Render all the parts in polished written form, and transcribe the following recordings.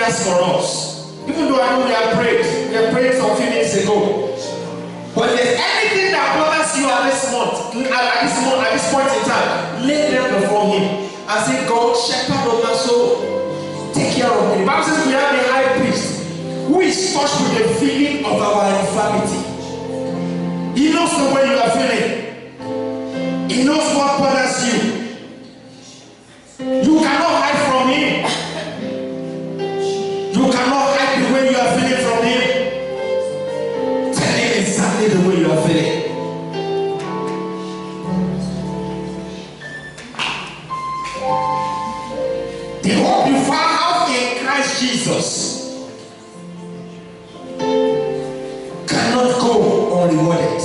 dies for us. Even though I know we have prayed some few minutes ago. But if there's anything that bothers you at this point in time, lay them before him and say, God, shepherd of my soul, take care of me. The Bible says we have a high priest who is touched with the feeling of our infirmity. He knows the way you are feeling. He knows what bothers you. You cannot hide from him. You cannot hide the way you are feeling from him. Tell him exactly the way you are feeling. The hope you found in Christ Jesus cannot go unrewarded.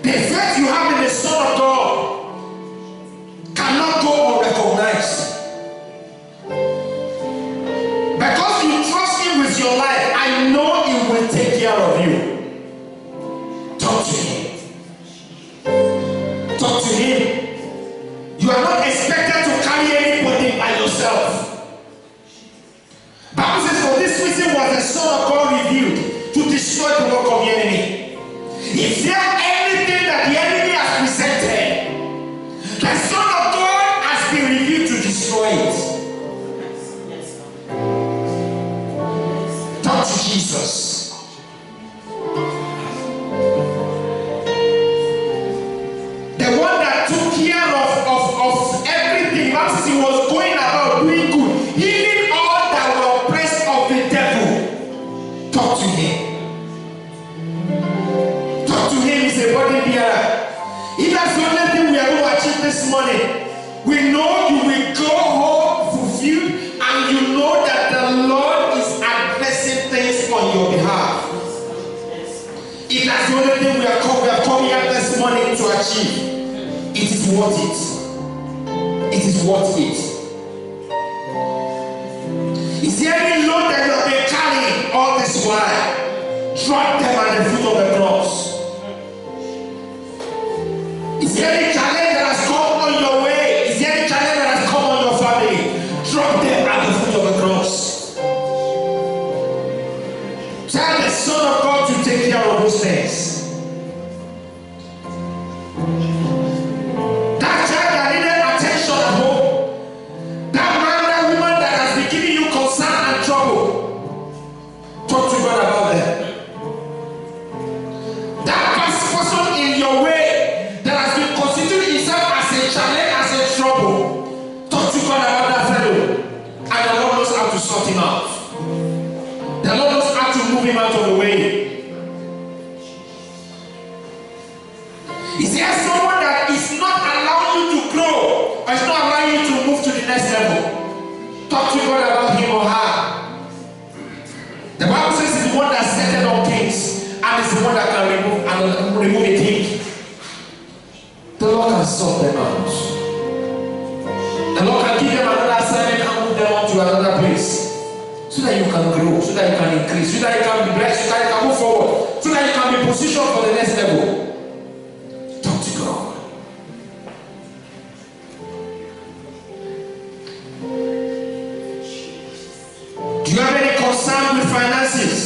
The faith you have in the Son of God cannot go unrecognized. Because you trust him with your life, I know he will take care of you. Talk to him. Talk to him. You are not expected to carry anybody by yourself. Bible says, for this reason was the Son of God revealed, to destroy the work of the enemy. If there anything that the enemy has presented, the Son of God has been revealed to destroy it. Talk to Jesus. The one that took care of everything. Bible says he was going about doing good, healing all that were oppressed of the devil. Talk to him. Talk to him. He's a body bearer. If that's the only thing we are going to achieve this morning, we know you will go home fulfilled, and you know that the Lord is addressing things on your behalf. If that's the only thing we are coming up this morning to achieve, it is worth it. It is worth it. Is there any load that you have been carrying all this while? Drop them at the foot of the cross. Is there any challenge that has come on your way? Is there any challenge that has come on your family? Drop them at the foot of the cross. Tell the Son of God to take care of those things. That child that needed attention at home, that man, that woman that has been giving you concern and trouble, talk to God about them. That person in your way that has been considering himself as a challenge, as a trouble, talk to God about that fellow, and the Lord knows how to sort him out. The Lord knows how to move him out of the way. Is there someone that is not allowing you to grow, or is not allowing you to move to the next level? Talk to God about him or her. The Bible says it's the one that settled on kings, and it's the one that can remove a king. The Lord can sort them out. The Lord can give them another assignment and move them on to another place, so that you can grow, so that you can increase, so that you can be blessed, so that you can move forward, so that you can be positioned for the next level. Talk to God. Do you have any concern with finances?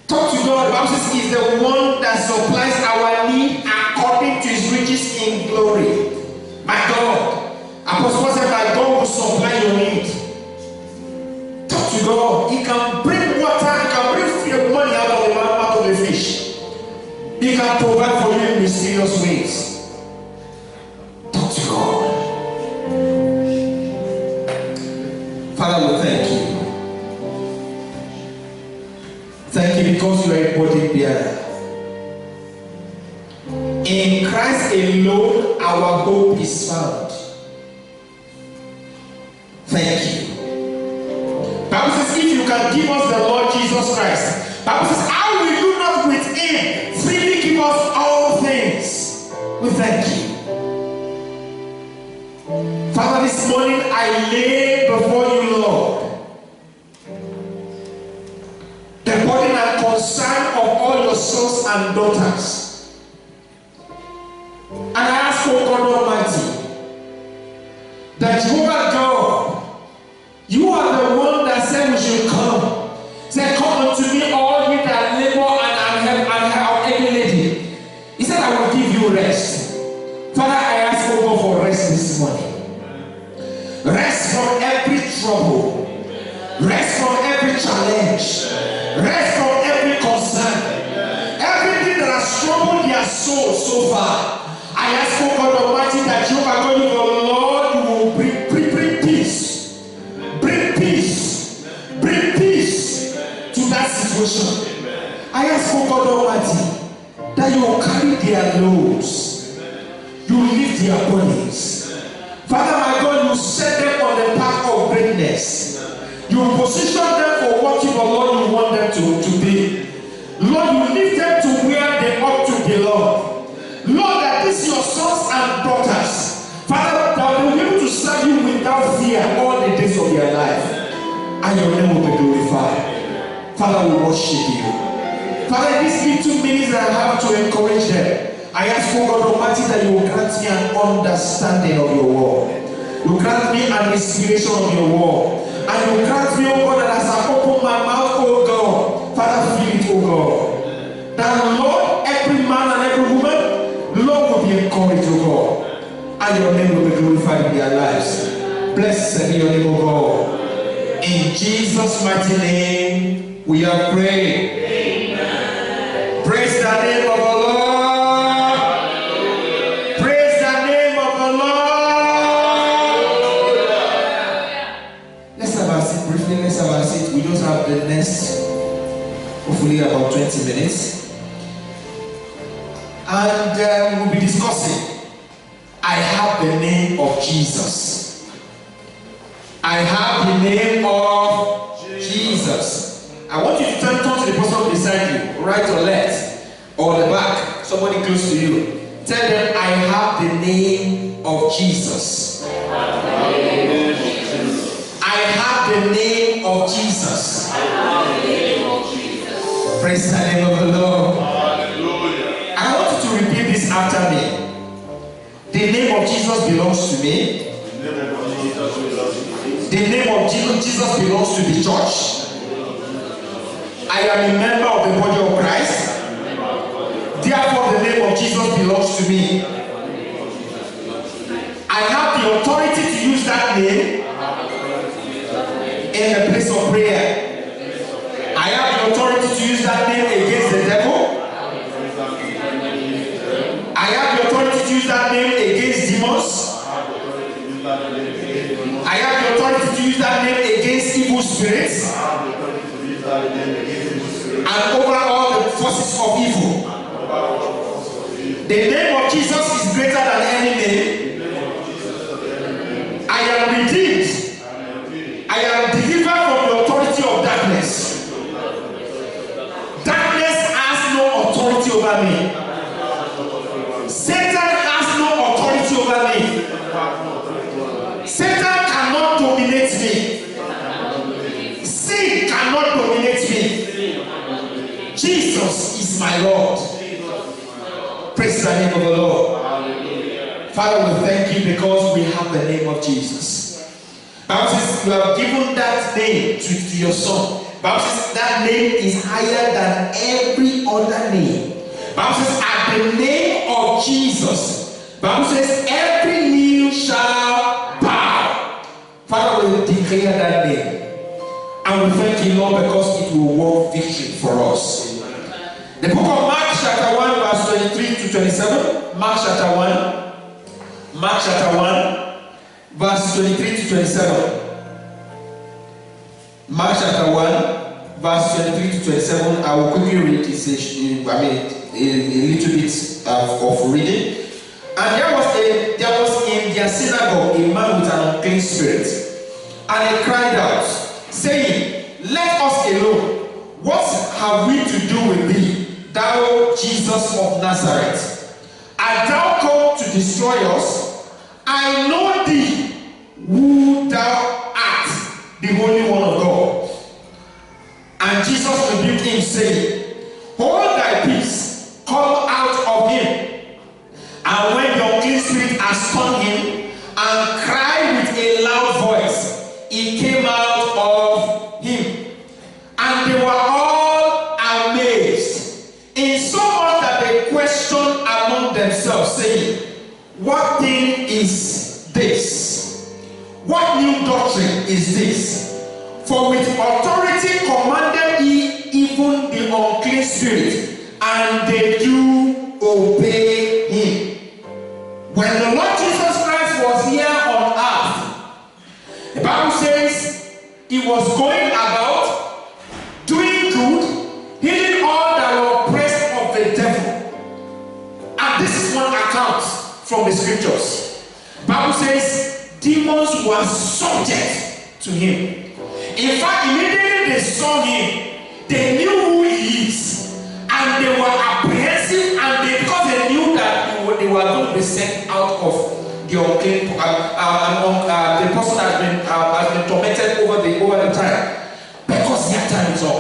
Talk to God. The Bible says He is the one that supplies our need according to His riches in glory. My God. Apostle Paul said, my God will supply your need. Talk to God. He can bring water, He can bring money out of the fish. He can provide for you in mysterious ways. Talk to God. Father, we thank you. Thank you because you are a body bearer. In Christ alone, our hope is found. Thank you. Bible says, if you can give us the Lord Jesus Christ, Bible says, how will you not with Him freely give us all things? We thank you. Father, this morning I lay before you, Lord, the burden and concern of all your sons and daughters. And I ask, O God Almighty, that Jehovah God, you are the one soul so far. I ask, oh God Almighty, that you are going to, Lord, you will bring peace. Bring peace. Bring peace to that situation. I ask, oh God Almighty, that you will carry their loads. You will lift their bodies. Father, my God, you set them on the path of greatness. You will position them for what you, Lord, you want them to be. Lord, you lift them to where they ought to belong. Lord, that these your sons and daughters, Father, that will be able to serve you without fear all the days of their life. And your name will be glorified. Father, we worship you. Father, these little minutes that I have to encourage them, I ask for God Almighty that you will grant me an understanding of your word. You grant me an inspiration of your word. And you grant me, oh God, that as I open my mouth, oh God, Father, fill it, oh God. That Lord, every man and every woman, Lord, will be encouraged, oh God. And your name will be glorified in their lives. Blessed be your name, oh God. In Jesus' mighty name, we are praying. Amen. Praise the name of the Lord. Praise the name of the Lord. Let's have our seat briefly. Let's have our seat. We just have the next, hopefully about 20 minutes. And we'll be discussing, I have the name of Jesus. I have the name of Jesus. I want you to turn to the person beside you, right or left, or the back, somebody close to you. Tell them, I have the name of Jesus. I have the name of Jesus. Praise the name of the Lord. I want you to repeat this after me. The name of Jesus belongs to me. The name of Jesus belongs to the church. I am a member of the body of Christ. Therefore, the name of Jesus belongs to me. I have the authority to use that name in the place of prayer. I have the authority to use that name against the devil. I have the authority to use that name against demons. I have the authority to use that name against evil spirits and over all the forces of evil. The name of Jesus is greater than any name. I am redeemed. I am delivered from the authority of darkness. Darkness has no authority over me. Satan has no authority over me. Satan cannot dominate me. Sin cannot dominate me. Jesus is my Lord. Praise the name of the Lord. Father, we thank you because we have the name of Jesus. Bible says you have given that name to your son. Bible says that name is higher than every other name. Bible says at the name of Jesus, Bible says every knee shall bow. Father, we declare that name. And we thank you, Lord, because it will work victory for us. The book of Mark chapter 1 verse 23 to 27. Mark chapter 1. Mark chapter 1 verse 23 to 27. Mark chapter 1 verse 23 to 27. I will quickly read this. A little bit of reading. And there was in their synagogue a man with an unclean spirit, and he cried out, saying, Let us alone. What have we to do with thee, thou Jesus of Nazareth? Art thou come to destroy us? I know thee, who thou art, the Holy One of God. And Jesus rebuked him, saying, Hold thy peace, come out of him. And when the unclean spirit had stung him, and cried with a loud voice, he came out of him. And they were all amazed, insomuch that they questioned among themselves, saying, What thing is this? What new doctrine is this? For with authority commanded he even the unclean spirit, and they do obey he was going about doing good, healing all that were oppressed of the devil. And this is one account from the scriptures. Bible says demons were subject to him. In fact, immediately they saw him, they knew who he is, and they were apprehensive, and because they knew that they were going to be sent out of the unclean, the person has been tormented over the time, because their time is up.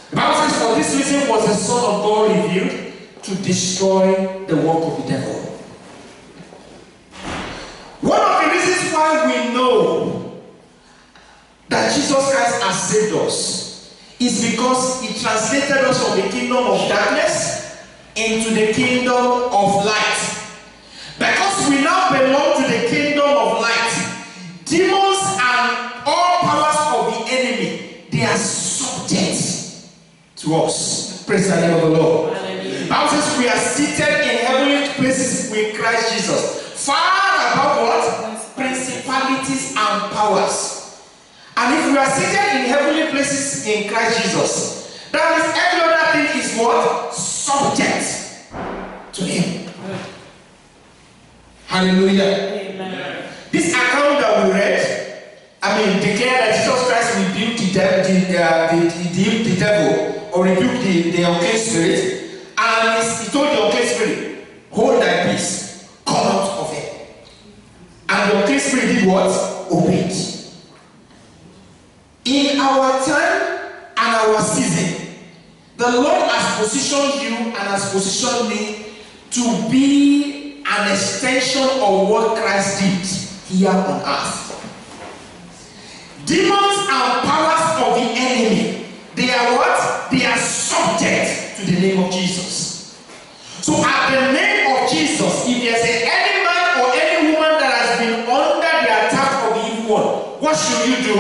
The Bible says, for this reason was the Son of God revealed, to destroy the work of the devil. One of the reasons why we know that Jesus Christ has saved us is because he translated us from the kingdom of darkness into the kingdom of light. Because we now belong to the kingdom of light, demons and all powers of the enemy, they are subject to us. Praise the name of the Lord. The Bible says we are seated in heavenly places with Christ Jesus, far above what? Principalities and powers. And if we are seated in heavenly places in Christ Jesus, that means every other thing is what? Subject to him. Hallelujah. Amen. This account that we read, declare that Jesus Christ rebuked the devil, or rebuked the unclean spirit, and he told the unclean spirit, hold thy peace, come out of it. And the unclean spirit did what? Obeyed. In our time and our season, the Lord has positioned you and has positioned me to be an extension of what Christ did here on earth. Demons and powers of the enemy, they are what? They are subject to the name of Jesus. So at the name of Jesus, if there's any man or any woman that has been under the attack of the evil one, what should you do?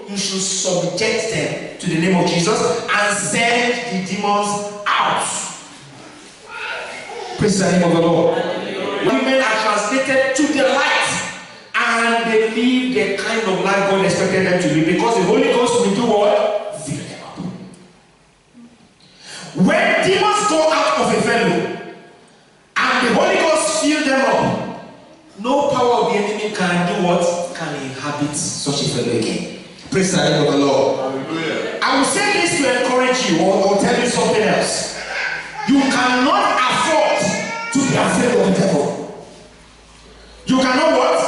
You should subject them to the name of Jesus and send the demons out. Praise the name of the Lord. Women are translated to the light, and they live the kind of life God expected them to live, because the Holy Ghost will do what? Fill them up. When demons go out of a fellow and the Holy Ghost fill them up, no power of the enemy can do what? Can inhabit such a fellow again. Praise the name of the Lord. Hallelujah. I will say this to encourage you, or tell you something else. You cannot afford to be afraid of the devil. You cannot what?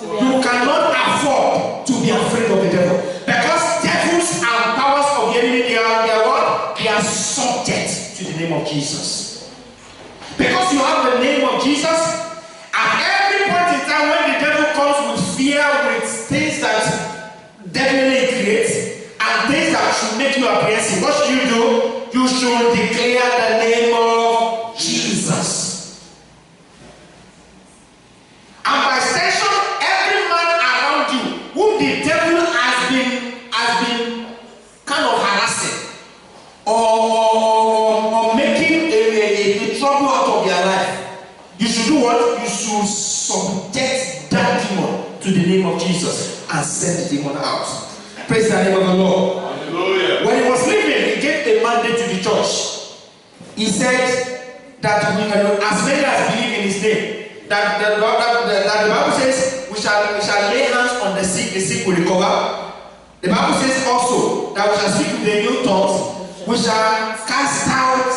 You cannot afford to be afraid of the devil. Because devils and powers of the enemy, they are what? They are subject to the name of Jesus. Because you have the name of Jesus, at every point in time when the devil comes with fear, with things that definitely creates, and things that should make you apprehensive, what should you do? You should declare the name of Jesus. And by extension, every man around you whom the devil has been kind of harassing or making a trouble out of their life, you should do what? You should subject that demon to the name of Jesus and send the demon out. Praise the name of the Lord. Hallelujah. When he was leaving, he gave a mandate to the church. He said that as many as believe in his name, that the Bible says we shall lay hands on the sick will recover. The Bible says also that we shall speak with the new tongues, we shall cast out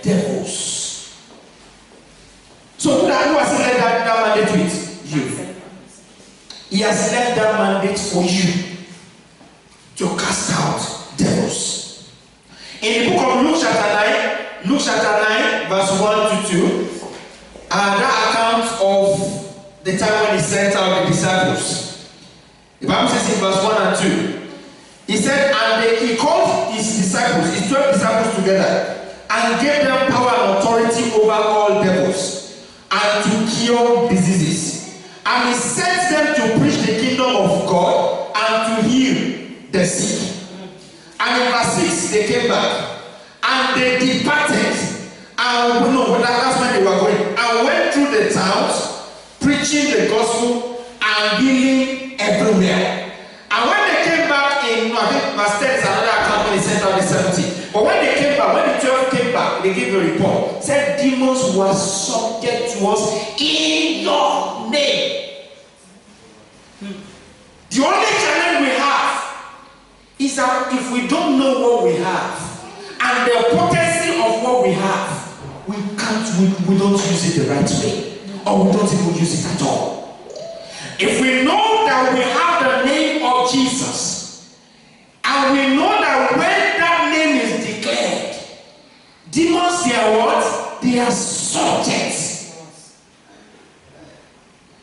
devils. So who has left that mandate with you? He has left that mandate for you to cast out devils. In the book of Luke chapter 9, verse 1 to 2, that account of the time when he sent out the disciples. The Bible says in verse 1 and 2, he said, and he called his disciples, his 12 disciples together, and gave them power and authority over all devils, and to cure diseases. And he sent them to preach the kingdom of God and to heal the sick. And in verse 6, they came back, and they departed. And that's when they were going. And went through the towns, preaching the gospel and healing everywhere. And when they came back in I think verse 10 is another account when he sent out the 70. But when they came back, when the 12 came back, they gave a report. Said demons were subject to us in your name. The only challenge we have is that if we don't know what we have and the potency of what we have, we don't use it the right way, or we don't even use it at all. If we know that we have the name of Jesus, and we know that when that name is declared, demons, they are what? They are subjects.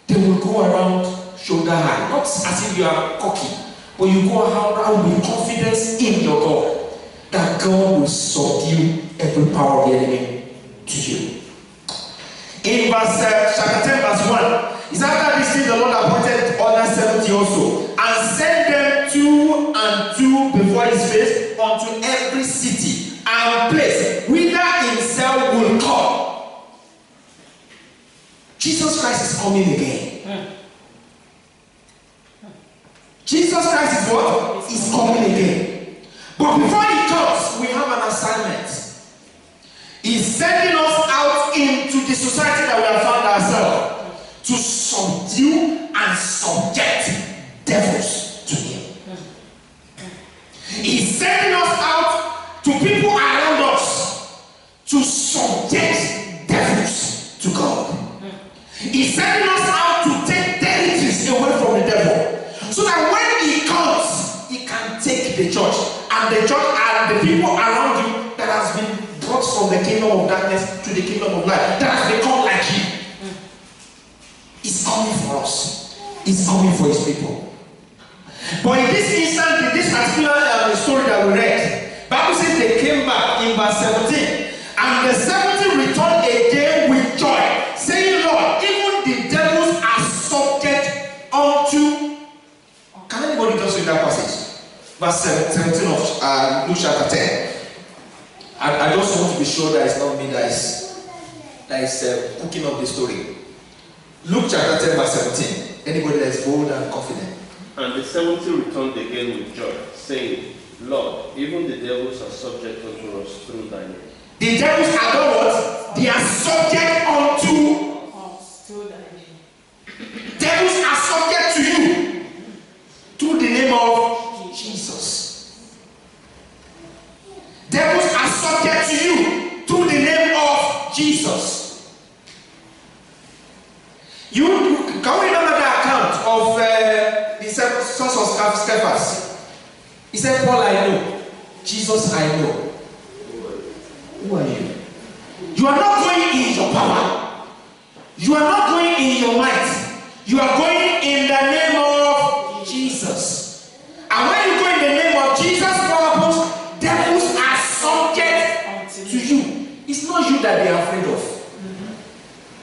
They will go around shoulder high, not as if you are cocky, but you go around with confidence in your God, that God will subdue every power of the enemy to you. In verse chapter 10, verse 1, it's after this thing the Lord appointed other 70 also, and sent them 2 and 2 before his face unto every city and place whither himself will come. Jesus Christ is coming again. Jesus Christ is what? Is coming again. But before he comes, we have an assignment. He's sending us out into the society that we have found ourselves to subdue and subject devils to him. He's sending us out to people around us to subject devils to God. He's sending us out to take territories away from the devil, so that when he comes, he can take the church and the people around you that has been brought from the kingdom of darkness to the kingdom of light, that has become like him. He's coming for us. He's coming for his people. But in this instant, in this particular story that we read, Bible says they came back in verse 17, and the 70 returned again with joy, saying, Lord, even the devils are subject unto. Can anybody just read that passage? Verse 17 of Luke chapter 10. I just want to be sure that it's not me that is cooking up the story. Luke chapter 10 verse 17. Anybody that is bold and confident. And the 70 returned again with joy, saying, Lord, even the devils are subject unto us through thy name. The devils are not what? They are subject unto us through thy name. Devils are subject to you through the name of Jesus. Devils are subject to you through the name of Jesus. You can we remember the account of the sons of Scephas? He said, Paul I know, Jesus I know. Who are you? You are not going in your power. You are not going in your might. You are going in the name of Jesus. And when you go in the name of Jesus, what happens? Devils are subject to you. It's not you that they are afraid of.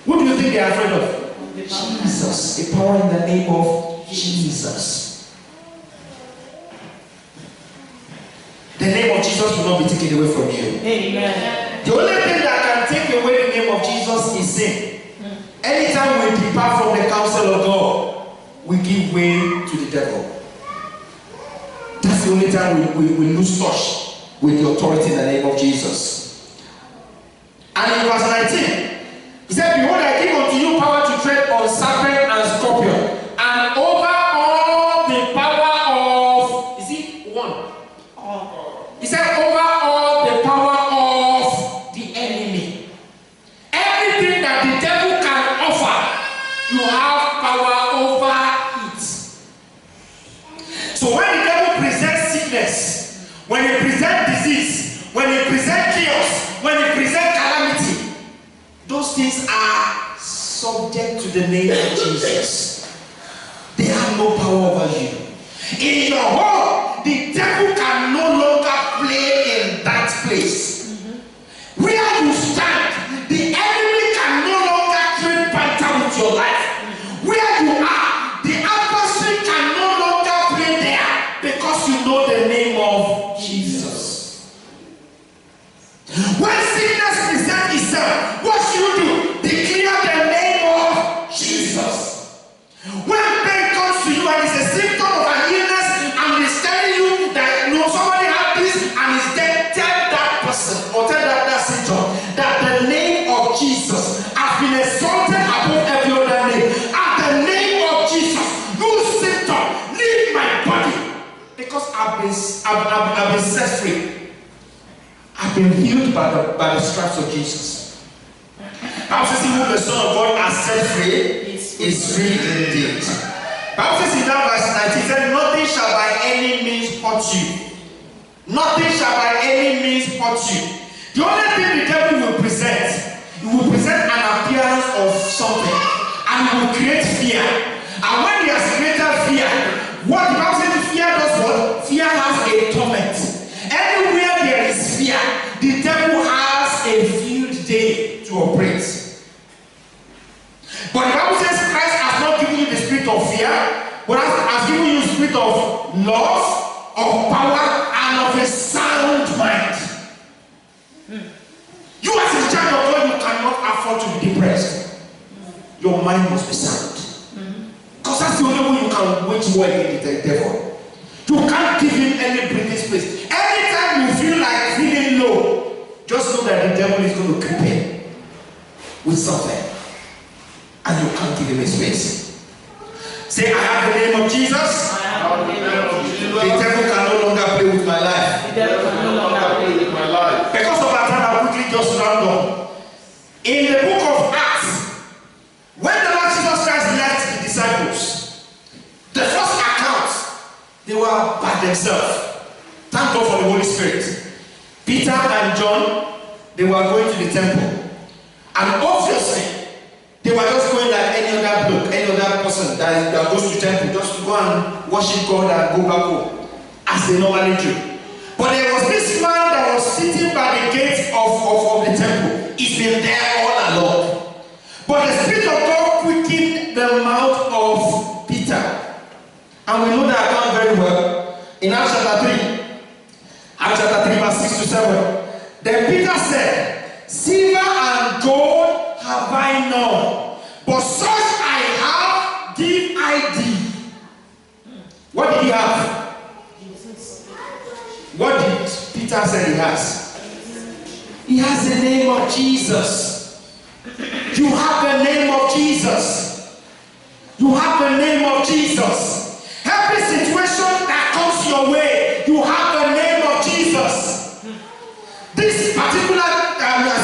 Who do you think they are afraid of? Jesus. A power in the name of Jesus. The name of Jesus will not be taken away from you. Amen. The only thing that can take away the name of Jesus is sin. Anytime we depart from the counsel of God, we give way to the devil. That's the only time we lose touch with the authority in the name of Jesus. And in verse 19, he said, behold, I give unto you power to tread on serpent and scorpion, and over all the power of, is it one? He said, over all the power of the enemy. Everything that the devil can offer, you have power over it. So when the devil presents sickness, when he presents disease, when he presents chaos, when he presents calamity, those things are subject to the name of Jesus. They have no power over you. In your home, the devil can no longer play in that place. Where you stand, the enemy can no longer trade banter with your life. Where you are, the adversary can no longer play there, because you know the name of Jesus. When sickness presents itself, what should you do? Declare the name of Jesus. When pain comes to you and it's a symptom of an illness and it's telling you that by the stripes of Jesus. Bible says, "He whom the Son of God has set free is free indeed." Bible says in that verse 19, it said, "Nothing shall by any means hurt you." Nothing shall by any means hurt you. The only thing the devil will present, he will present an appearance of something, and he will create fear. And when he has created fear, what the Bible says, fear does what? Fear has a torment. Anywhere there is fear, the devil has a field day to operate. But the Bible says Christ has not given you the spirit of fear, but has given you the spirit of love, of power, and of a sound mind. You as a child of God, you cannot afford to be depressed. Your mind must be sound. Because that's the only way you can wage war against the devil. You can't give him any breathing space. Anytime you feel like feeling low, just know that the devil is going to creep in with something. And you can't give him a space. Say, "I have the name of Jesus. I have the name of Jesus. The devil can no longer play with my life." The devil can no longer play with my life. Because of that time, I'll quickly just round up. In the book of Acts, when the Lord Jesus Christ left the disciples, the first account, they were by themselves. Thank God for the Holy Spirit. Peter and John, they were going to the temple. And obviously, they were just going like any other bloke, any other person that goes to temple, just to go and worship God and go back home, as they normally do. But there was this man that was sitting by the gate of the temple. He's been there all along. But the Spirit of God quickened the mouth of Peter. And we know that account very well. In Acts chapter 3. Acts chapter 3 verse 6 to 7. Then Peter said, "Silver and gold have I none, but such I have give I thee." What did he have? What did Peter say he has? He has the name of Jesus. You have the name of Jesus. You have the name of Jesus. Every situation that comes your way, you have the name of Jesus. This particular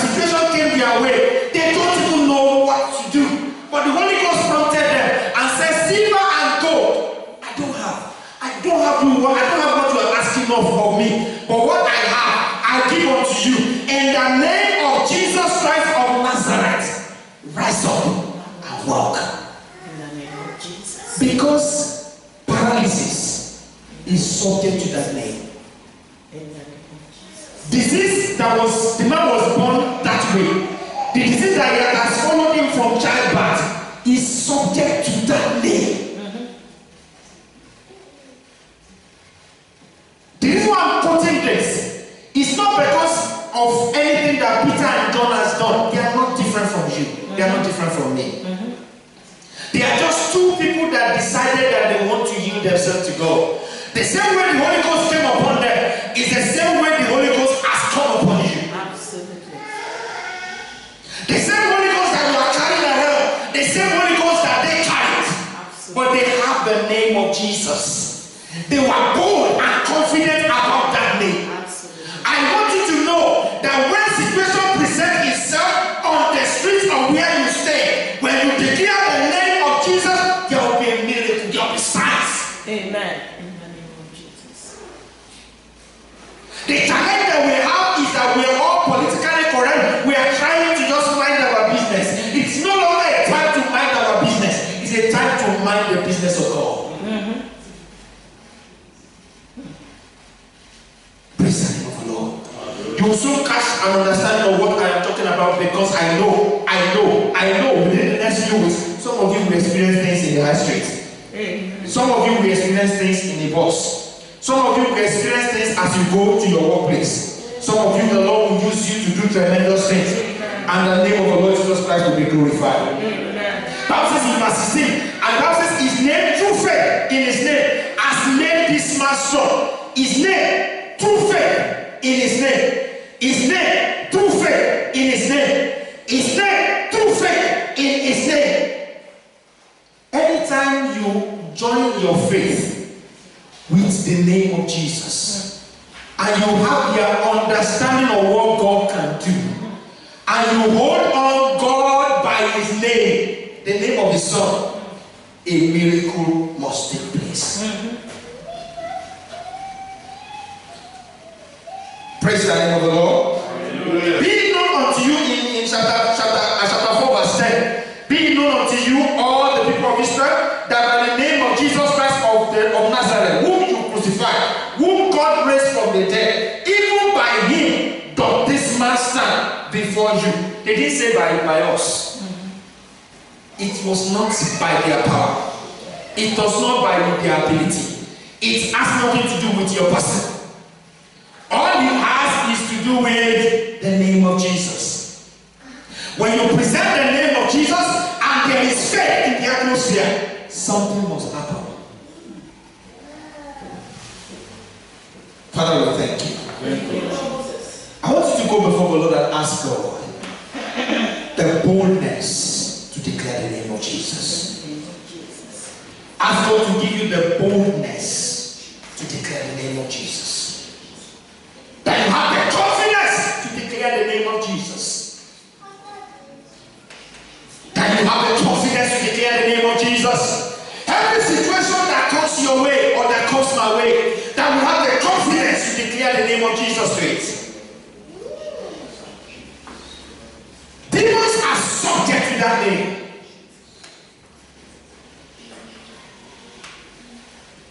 situation came their way. They don't even know what to do. But the Holy Ghost prompted them and said, "Silver and gold, I don't have what you are asking of me. But what I have, I give unto you. In the name of Jesus Christ of Nazareth, rise up and walk." In the name of Jesus. Because paralysis is subject to that name. In the name of Jesus. Disease the man was born that way. The disease that has followed him from childbirth is subject to that name. The reason why I'm quoting this is not because of anything that Peter and John has done. They are not different from you. They are not different from me. They are just two people that decided that they want to yield themselves to God. The same way the Holy Ghost came upon them is the same way the Holy Ghost has come upon you. Absolutely. The same Holy Ghost that you are carrying around, the same Holy Ghost that they carried. Absolutely. But they have the name of Jesus. They were bold and confident about that name. Absolutely. I want you to know that when situation presents itself on the streets of where you stay, when you declare the name of Jesus, there will be a miracle, there will be signs. Amen. In the name of Jesus. The challenge that we have is that we are all politically correct. We are trying to just mind our business. It's no longer a time to mind our business. It's a time to mind the business of God. Praise the name of the Lord. You will soon catch an understanding of what I am talking about, because I know within the next few weeks, some of you will experience things in the high street. Amen. Some of you will experience things in the bus. Some of you will experience things as you go to your workplace. Some of you, the Lord will use you to do tremendous things. And the name of the Lord Jesus Christ will be glorified. Amen. Bible says in verse 16, and Bible says his name, through faith in his name, has made this man strong. His name, through faith in his name. His name, through faith in his name. His name, through faith in his name. Anytime you join your faith with the name of Jesus, and you have their understanding of what God can do, and you hold on God by his name, the name of his son, a miracle must take place. Praise the name of the Lord. Be it known unto you in chapter 4 verse 10. Be it known unto you all the people of Israel that by the name of Jesus Christ of Nazareth, whom you crucified, whom God raised from the dead, even by him doth this man stand before you. They didn't say by us. It was not by their power. It was not by their ability. It has nothing to do with your person. All it has is to do with the name of Jesus. When you present the name of Jesus and there is faith in the atmosphere, something must happen. Father, we thank you. I want you to go before the Lord and ask God the boldness to declare the name of Jesus. Ask God to give you the boldness to declare the name of Jesus. That you have the confidence to declare the name of Jesus. That you have the confidence to declare the name of Jesus. Every situation that comes your way or that comes my way, that we have the confidence to declare the name of Jesus to it. Demons are subject to that name.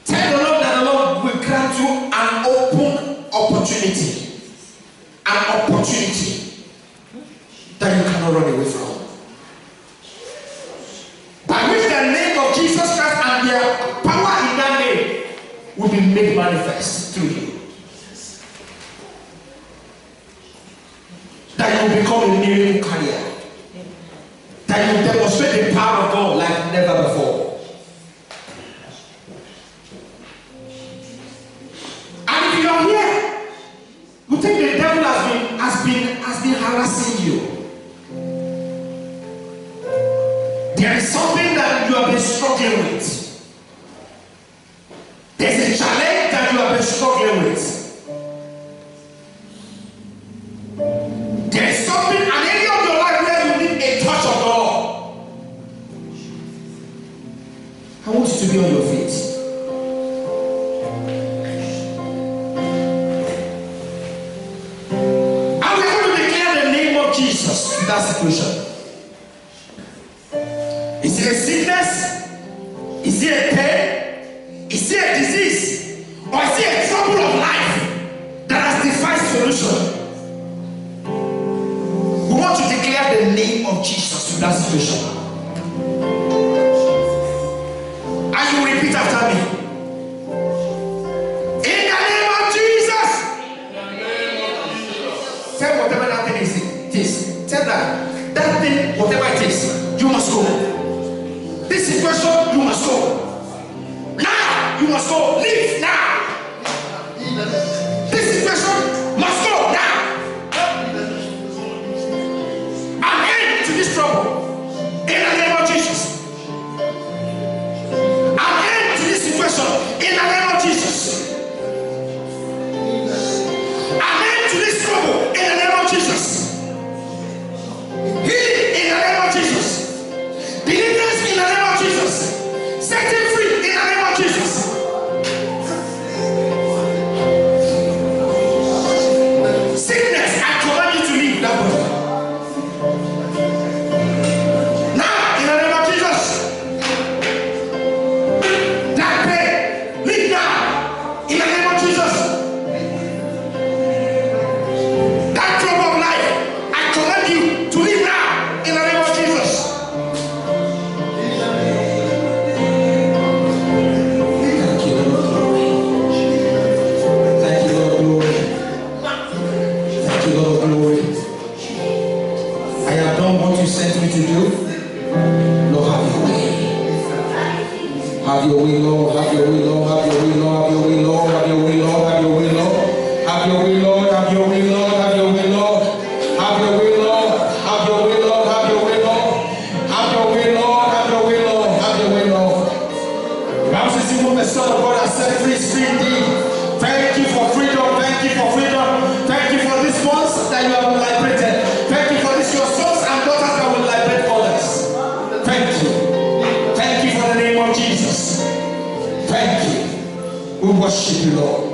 Tell the Lord that the Lord will grant you an open opportunity. An opportunity that you cannot run away from. By which the name of Jesus Christ and their power in that name will be made manifest through you. That you will become a miracle carrier. That you will demonstrate the power of God like never before. And if you are here, you think the devil has been harassing you. There is something that you have been struggling with. There's a challenge that you have been struggling with. There is something, an area of your life where you need a touch of God. I want you to be on your feet. And we're going to declare the name of Jesus in that situation. Is it a sickness? Is it a pain? Is it a disease? Or is it a trouble of life that has defied solution? We want to declare the name of Jesus in that situation. And you repeat after me. In the name of Jesus. Tell whatever that thing is. Tell that thing, whatever it is, you must go. This situation, you must go. Now, you must go. Leave now. This situation must go now. An end to this trouble. In the name of Jesus. An end to this situation. In the name of Jesus. An end to this trouble. In the name of Jesus. Healing in the name of Jesus. Deliverance in the name of Jesus. Setting free in the name of Jesus. Sickness, I command you to leave that body. Now, in the name of Jesus. That pain, leave now. In the name of Jesus. That trouble of life, I command you to leave now. In the name of Jesus. Sent me to do. Lord, have your way. Have your way, Lord. Have your way, Lord. Have your way, Lord. Have your way, Lord. Have your way, Lord. Have your way, Lord. Have your way, Lord. Have your way, Lord. Have your way, Lord. Have your way, Lord. Have your way, Lord. Have your way, Lord. Have your way, Lord. Have your way, Lord. Have your way, Lord. The Bible says, even the Son of God has set free indeed. Thank you for freedom. Thank you for freedom. Thank you for these ones that you have liberated. Thank you for this, your sons and daughters that will liberate others. Thank you. Thank you for the name of Jesus. Thank you. We worship you, Lord.